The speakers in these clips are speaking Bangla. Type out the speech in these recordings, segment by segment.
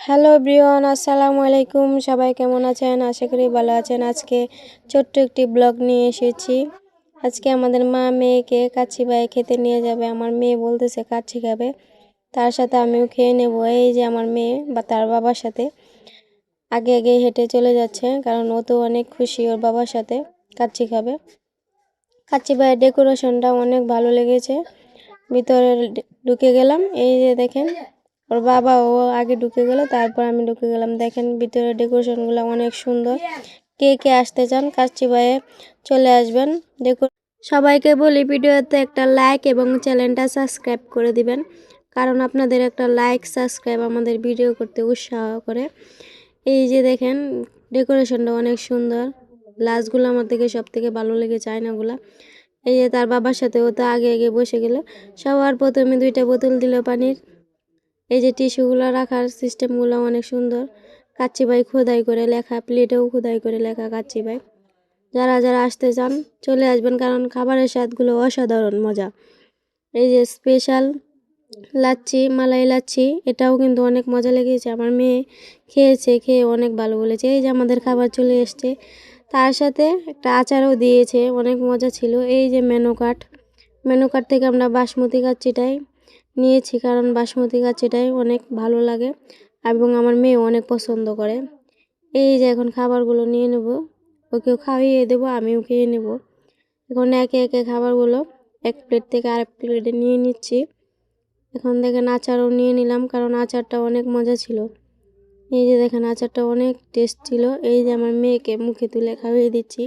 হ্যালো এভরিওয়ান, আসসালামু আলাইকুম। সবাই কেমন আছেন? আশা করি ভালো আছেন। আজকে ছোট্ট একটি ব্লগ নিয়ে এসেছি। আজকে আমাদের মা মেয়েকে কাচ্চি ভাই খেতে নিয়ে যাবে। আমার মেয়ে বলতেছে কাচ্চি খাবে, তার সাথে আমিও খেয়ে নেব। এই যে আমার মেয়ে বা তার বাবার সাথে আগে আগে হেঁটে চলে যাচ্ছে, কারণ ও তো অনেক খুশি ওর বাবার সাথে কাচ্চি খাবে। কাচ্চি ভাইয়ের ডেকোরেশনটা অনেক ভালো লেগেছে। ভিতরে ঢুকে গেলাম, এই যে দেখেন ওর বাবা ও আগে ঢুকে গেল, তারপর আমি ঢুকে গেলাম। দেখেন ভিতরে ডেকোরেশনগুলো অনেক সুন্দর। কে কে আসতে চান কাচ্চি ভাইয়ে চলে আসবেন। দেখুন, সবাইকে বলি ভিডিওতে একটা লাইক এবং চ্যানেলটা সাবস্ক্রাইব করে দিবেন, কারণ আপনাদের একটা লাইক সাবস্ক্রাইব আমাদের ভিডিও করতে উৎসাহ করে। এই যে দেখেন ডেকোরেশনটা অনেক সুন্দর। গ্লাসগুলো আমার থেকে সব থেকে ভালো লেগেছে, আয়নাগুলা। এই যে তার বাবার সাথে ও তো আগে আগে বসে গেল। সবার প্রথমে 2টা বোতল দিল পানির। এই যে টিস্যুগুলো রাখার সিস্টেমগুলো অনেক সুন্দর। কাচ্চি ভাই খোদাই করে লেখা, প্লেটেও খোদাই করে লেখা কাচ্চি ভাই। যারা যারা আসতে চান চলে আসবেন, কারণ খাবারের স্বাদগুলো অসাধারণ মজা। এই যে স্পেশাল লাচ্ছি, মালাই লাচ্ছি, এটাও কিন্তু অনেক মজা লেগেছে। আমার মেয়ে খেয়েছে, খেয়ে অনেক ভালো বলেছে। এই যে আমাদের খাবার চলে এসছে, তার সাথে একটা আচারও দিয়েছে, অনেক মজা ছিল। এই যে মেনু কার্ড থেকে আমরা বাসমতি কাচ্চিটাই নিয়েছি, কারণ বাসমতি কাচ্চিটাই অনেক ভালো লাগে এবং আমার মেয়ে অনেক পছন্দ করে। এই যে এখন খাবারগুলো নিয়ে নেব, ওকেও খাইয়ে দেবো, আমিও খেয়ে নেব। এখন একে একে খাবারগুলো এক প্লেট থেকে আরেক প্লেটে নিয়ে নিচ্ছি। এখন দেখেন আচারও নিয়ে নিলাম, কারণ আচারটা অনেক মজা ছিল। এই যে দেখেন আচারটা অনেক টেস্ট ছিল। এই যে আমার মেয়েকে মুখে তুলে খাইয়ে দিচ্ছি,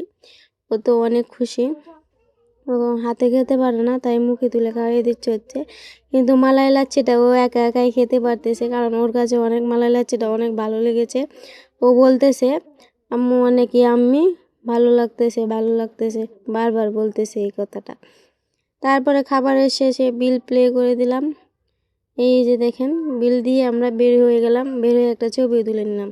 ও তো অনেক খুশি। ও হাতে খেতে পারে না, তাই মুখে তুলে খাইয়ে দিচ্ছে হচ্ছে। কিন্তু মালাই লাচ্ছিটা ও একা একাই খেতে পারতেছে, কারণ ওর কাছে অনেক মালাই লাচ্ছিটা অনেক ভালো লেগেছে। ও বলতেছে আম্মু অনেক ইয়াম্মি, ভালো লাগতেছে ভালো লাগতেছে, বারবার বলতেছে এই কথাটা। তারপরে খাবারের শেষে বিল প্লে করে দিলাম। এই যে দেখেন বিল দিয়ে আমরা বের হয়ে গেলাম, বের হয়ে একটা ছবি তুলে নিলাম।